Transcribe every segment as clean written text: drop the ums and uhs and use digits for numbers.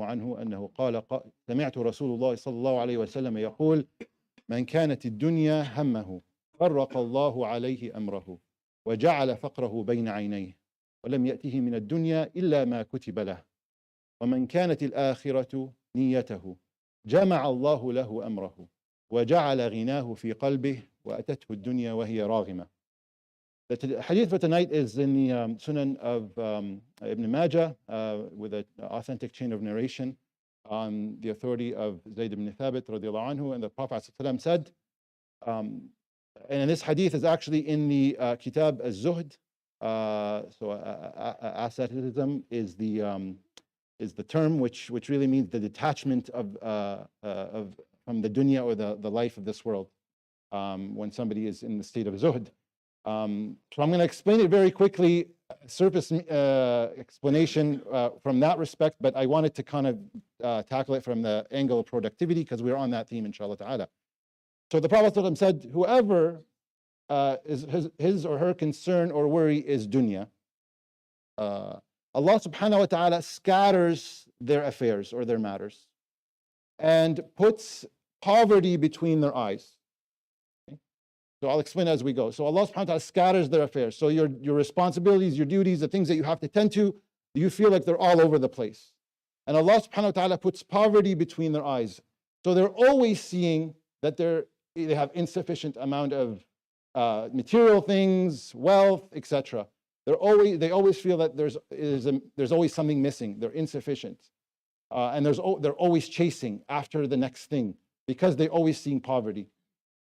عنه أنه قال سمعت رسول الله صلى الله عليه وسلم يقول من كانت الدنيا همه فرق الله عليه أمره وجعل فقره بين عينيه ولم يأته من الدنيا إلا ما كتب له ومن كانت الآخرة نيته جمع الله له أمره وجعل غناه في قلبه وأتته الدنيا وهي راغمة. The hadith for tonight is in the Sunan of Ibn Majah with an authentic chain of narration on the authority of Zayd ibn Thabit radiallahu anhu, and the Prophet ﷺ said, and this hadith is actually in the Kitab az-Zuhd. So asceticism is the term which really means the detachment of from the dunya or the life of this world when somebody is in the state of zuhd. So I'm going to explain it very quickly, surface explanation from that respect, but I wanted to kind of tackle it from the angle of productivity because we're on that theme, inshallah ta'ala. So the Prophet ﷺ said, whoever his or her concern or worry is dunya, Allah subhanahu wa ta'ala scatters their affairs or their matters and puts poverty between their eyes. So I'll explain as we go. So Allah subhanahu wa ta'ala scatters their affairs. So your responsibilities, your duties, the things that you have to tend to, you feel like they're all over the place. And Allah subhanahu wa ta'ala puts poverty between their eyes. So they're always seeing that they have insufficient amount of material things, wealth, etc. They always feel that there's always something missing. They're insufficient. And they're always chasing after the next thing because they're always seeing poverty.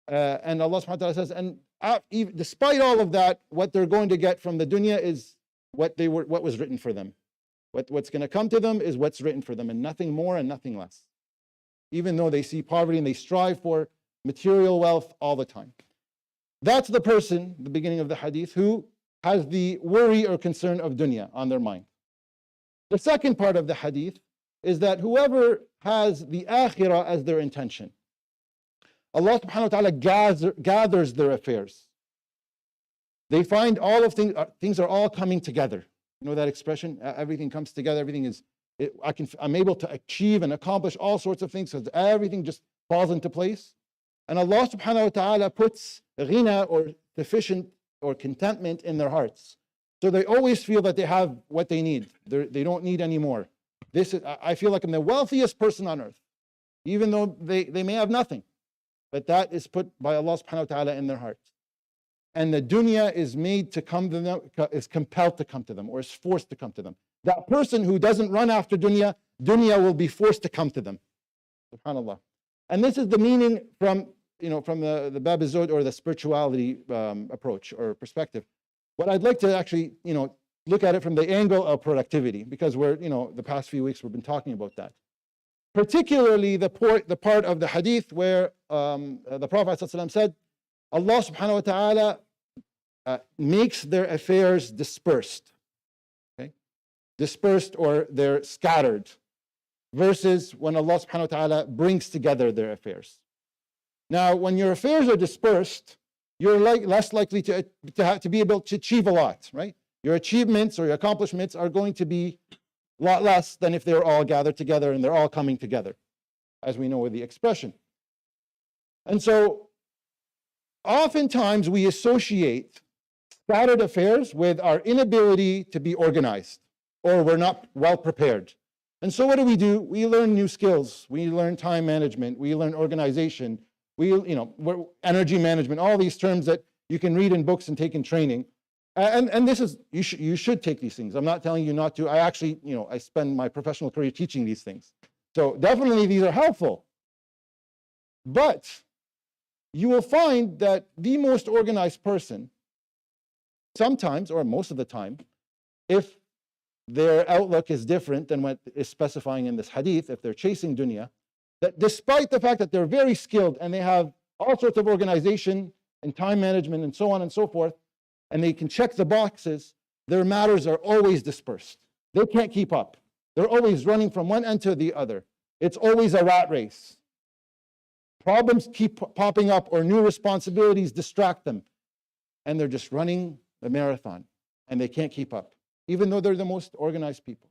And Allah subhanahu wa ta'ala says, and despite all of that, what they're going to get from the dunya is what was written for them. What's going to come to them is what's written for them, and nothing more and nothing less. Even though they see poverty and they strive for material wealth all the time. That's the person, the beginning of the hadith, who has the worry or concern of dunya on their mind. The second part of the hadith is that whoever has the akhirah as their intention, Allah subhanahu wa ta'ala gathers their affairs. They find all of things are all coming together. You know that expression? Everything comes together, I'm able to achieve and accomplish all sorts of things because everything just falls into place. And Allah subhanahu wa ta'ala puts ghina or sufficient or contentment in their hearts. So they always feel that they have what they need. They don't need any more. I feel like I'm the wealthiest person on earth, even though they may have nothing. But that is put by Allah subhanahu wa ta'ala in their hearts. And the dunya is made to come to them, is compelled to come to them, or is forced to come to them. That person who doesn't run after dunya will be forced to come to them. SubhanAllah. And this is the meaning from the Bab az-Zuhd or the spirituality approach or perspective. What I'd like to actually, look at it from the angle of productivity, because the past few weeks we've been talking about that. Particularly the part of the hadith where the Prophet ﷺ said, Allah subhanahu wa ta'ala makes their affairs dispersed. Okay? Dispersed, or they're scattered, versus when Allah subhanahu wa ta'ala brings together their affairs. Now, when your affairs are dispersed, you're less likely to be able to achieve a lot, right? Your achievements or your accomplishments are going to be a lot less than if they're all gathered together and they're all coming together, as we know with the expression. And so, oftentimes we associate scattered affairs with our inability to be organized, or we're not well prepared. And so what do? We learn new skills. We learn time management. We learn organization. We're energy management, all these terms that you can read in books and take in training. And this is, you should take these things. I'm not telling you not to. I actually, I spend my professional career teaching these things. So definitely these are helpful. But you will find that the most organized person, sometimes or most of the time, if their outlook is different than what is specifying in this hadith, if they're chasing dunya, that despite the fact that they're very skilled and they have all sorts of organization and time management and so on and so forth, and they can check the boxes, their matters are always dispersed. They can't keep up. They're always running from one end to the other. It's always a rat race. Problems keep popping up, or new responsibilities distract them. And they're just running the marathon, and they can't keep up, even though they're the most organized people.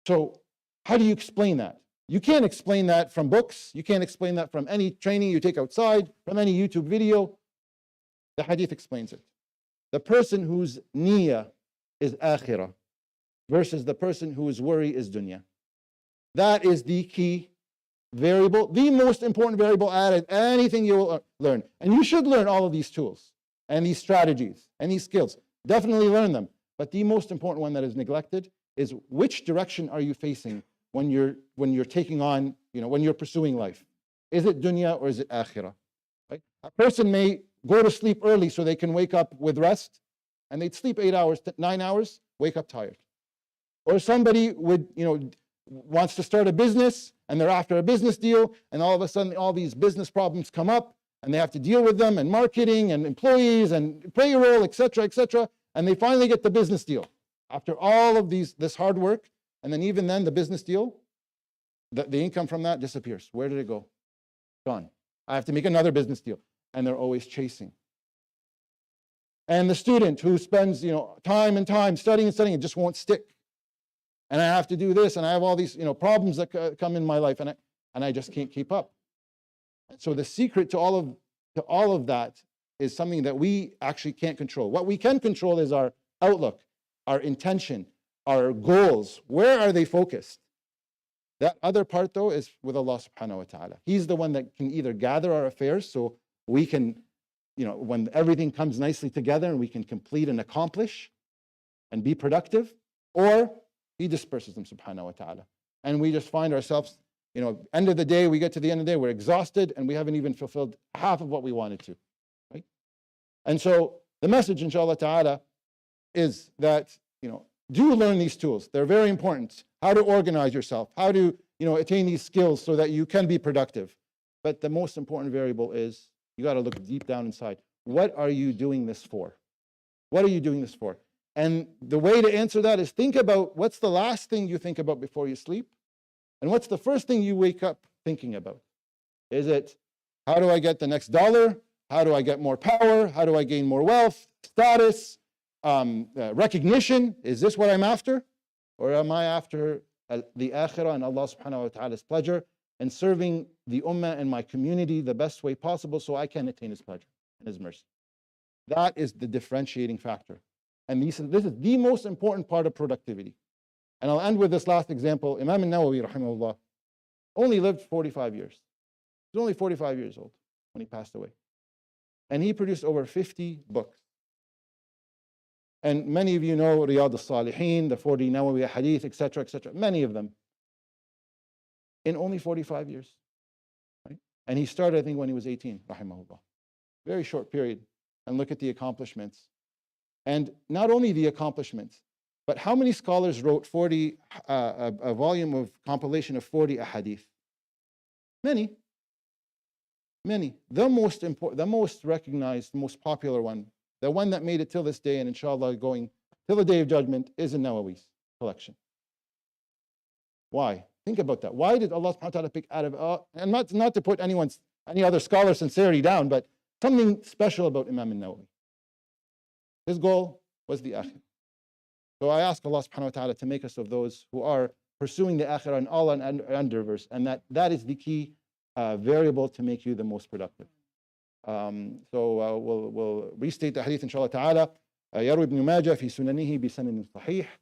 So how do you explain that? You can't explain that from books. You can't explain that from any training you take outside, from any YouTube video. The hadith explains it. The person whose niyyah is akhirah versus the person whose worry is dunya. That is the key variable, the most important variable out of anything you will learn. And you should learn all of these tools and these strategies and these skills. Definitely learn them. But the most important one that is neglected is which direction are you facing when you're taking on, when you're pursuing life? Is it dunya or is it akhirah? Right? A person may go to sleep early so they can wake up with rest, and they'd sleep 8 hours, 9 hours, wake up tired. Or somebody would, wants to start a business and they're after a business deal, and all of a sudden all these business problems come up and they have to deal with them, and marketing and employees and payroll, etc., etc., and they finally get the business deal after all of this hard work. And then even then the business deal, the income from that disappears. Where did it go? Gone. I have to make another business deal. And they're always chasing. And the student who spends time and time studying and studying, it just won't stick. And I have to do this, and I have all these problems that come in my life, and I just can't keep up. So the secret to all of that is something that we actually can't control. What we can control is our outlook, our intention, our goals. Where are they focused? That other part, though, is with Allah subhanahu wa ta'ala. He's the one that can either gather our affairs so we can, when everything comes nicely together and we can complete and accomplish and be productive, or He disperses them subhanahu wa ta'ala. And we just find ourselves, end of the day, we get to the end of the day, we're exhausted and we haven't even fulfilled half of what we wanted to, right? And so the message, inshallah ta'ala, is that, do learn these tools. They're very important. How to organize yourself, how to, attain these skills so that you can be productive. But the most important variable is you got to look deep down inside. What are you doing this for? What are you doing this for? And the way to answer that is think about what's the last thing you think about before you sleep, and what's the first thing you wake up thinking about? Is it, how do I get the next dollar? How do I get more power? How do I gain more wealth, status, recognition? Is this what I'm after? Or am I after the akhirah and Allah subhanahu wa ta'ala's pleasure, and serving the ummah and my community the best way possible so I can attain His pleasure and His mercy? That is the differentiating factor. And this is the most important part of productivity. And I'll end with this last example. Imam al-Nawawi, rahimahullah, only lived 45 years. He was only 45 years old when he passed away. And he produced over 50 books. And many of you know Riyadh al-Salihin, the 40 Nawawi hadith, etc., etc., many of them. In only 45 years. Right? And he started, I think, when he was 18, rahimahullah. Very short period. And look at the accomplishments. And not only the accomplishments, but how many scholars wrote a volume of compilation of 40 ahadith? Many. The most important, the most recognized, most popular one, the one that made it till this day, and inshallah going till the day of judgment, is in Nawawi's collection. Why? Think about that. Why did Allah subhanahu wa ta'ala pick out of, and not to put any other scholar's sincerity down, but something special about Imam al-Nawawi. His goal was the akhirah. So I ask Allah subhanahu wa ta'ala to make us of those who are pursuing the akhirah in all endeavors, and that is the key variable to make you the most productive. So we'll restate the hadith inshallah ta'ala. يروي ابن ماجه في سننه بسند صحيح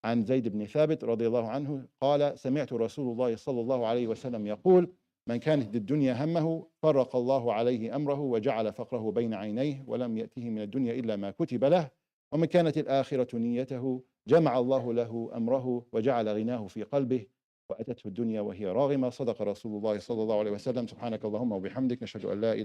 عن زيد بن ثابت رضي الله عنه قال سمعت رسول الله صلى الله عليه وسلم يقول من كانت الدنيا همه فرق الله عليه أمره وجعل فقره بين عينيه ولم يأته من الدنيا إلا ما كتب له ومن كانت الآخرة نيته جمع الله له أمره وجعل غناه في قلبه وأتته الدنيا وهي راغمة. صدق رسول الله صلى الله عليه وسلم. سبحانك اللهم وبحمدك نشهد أن لا إله